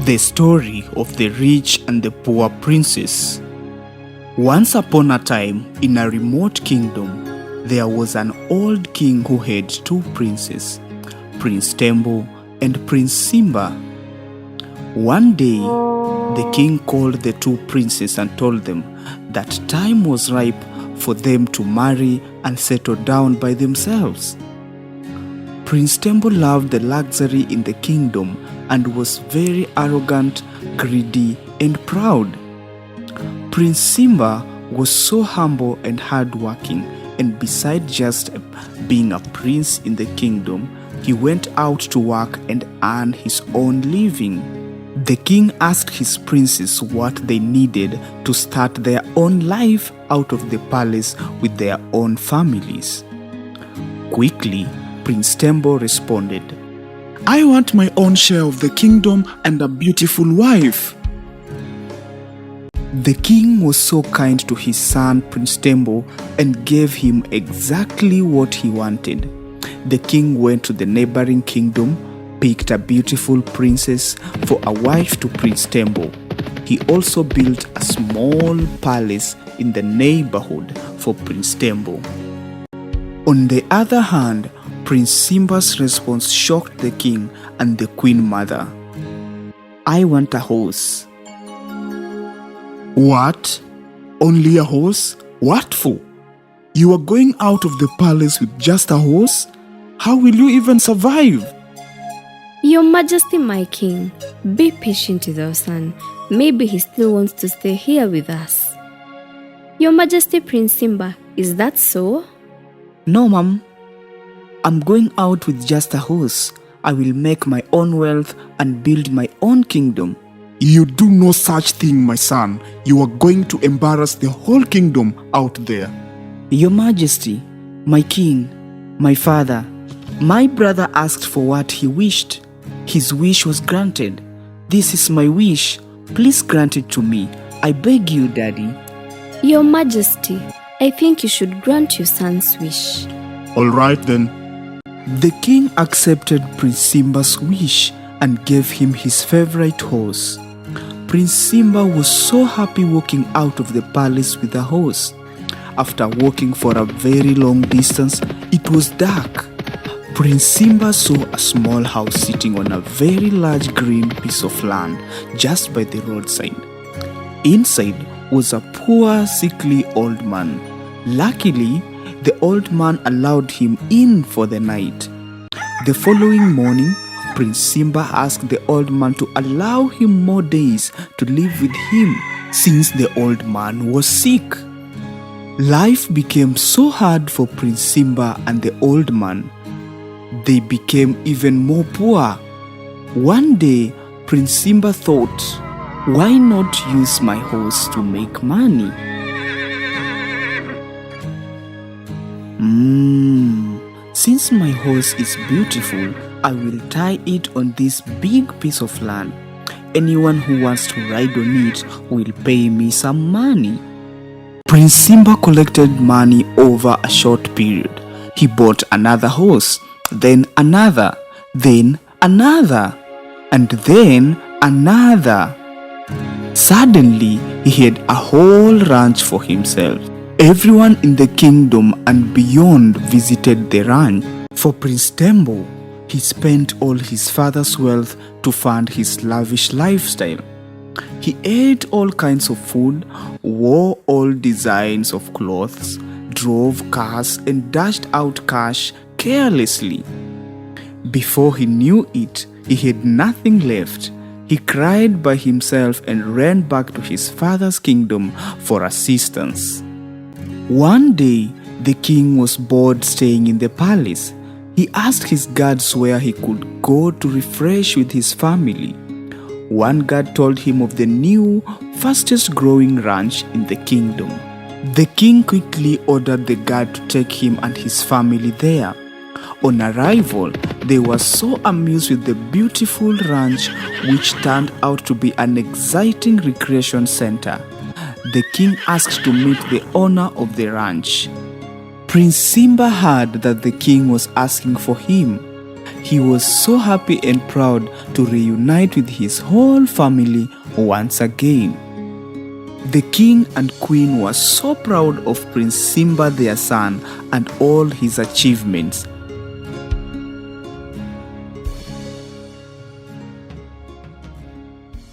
The story of the rich and the poor princess. Once upon a time, in a remote kingdom, there was an old king who had two princes, Prince Tembo and Prince Simba. One day, the king called the two princes and told them that time was ripe for them to marry and settle down by themselves. Prince Tembo loved the luxury in the kingdom and was very arrogant, greedy, and proud. Prince Simba was so humble and hardworking, and besides just being a prince in the kingdom, he went out to work and earn his own living. The king asked his princes what they needed to start their own life out of the palace with their own families. Quickly, Prince Tembo responded, "I want my own share of the kingdom and a beautiful wife." The king was so kind to his son Prince Tembo and gave him exactly what he wanted. The king went to the neighboring kingdom, picked a beautiful princess for a wife to Prince Tembo. He also built a small palace in the neighborhood for Prince Tembo. On the other hand, Prince Simba's response shocked the king and the queen mother. "I want a horse." "What? Only a horse? What for? You are going out of the palace with just a horse? How will you even survive?" Your Majesty, my king, be patient with our son. Maybe he still wants to stay here with us. Your Majesty, Prince Simba, is that so? "No, ma'am. I'm going out with just a horse. I will make my own wealth and build my own kingdom." "You do no such thing, my son. You are going to embarrass the whole kingdom out there." "Your Majesty, my king, my father, my brother asked for what he wished. His wish was granted. This is my wish. Please grant it to me. I beg you, Daddy." Your Majesty, I think you should grant your son's wish. "All right then." The king accepted Prince Simba's wish and gave him his favorite horse. Prince Simba was so happy walking out of the palace with the horse. After walking for a very long distance, it was dark. Prince Simba saw a small house sitting on a very large green piece of land just by the roadside. Inside was a poor, sickly old man. Luckily, the old man allowed him in for the night. The following morning, Prince Simba asked the old man to allow him more days to live with him since the old man was sick. Life became so hard for Prince Simba and the old man. They became even more poor. One day, Prince Simba thought, "Why not use my horse to make money?" Since my horse is beautiful, I will tie it on this big piece of land. Anyone who wants to ride on it will pay me some money. Prince Simba collected money over a short period. He bought another horse, then another, then another, and then another. Suddenly, he had a whole ranch for himself. Everyone in the kingdom and beyond visited the ranch. For Prince Tembo, he spent all his father's wealth to fund his lavish lifestyle. He ate all kinds of food, wore all designs of clothes, drove cars, and dashed out cash carelessly. Before he knew it, he had nothing left. He cried by himself and ran back to his father's kingdom for assistance. One day, the king was bored staying in the palace. He asked his guards where he could go to refresh with his family. One guard told him of the new, fastest growing ranch in the kingdom. The king quickly ordered the guard to take him and his family there. On arrival, they were so amused with the beautiful ranch, which turned out to be an exciting recreation center. The king asked to meet the owner of the ranch. Prince Simba heard that the king was asking for him. He was so happy and proud to reunite with his whole family once again. The king and queen were so proud of Prince Simba, their son, and all his achievements.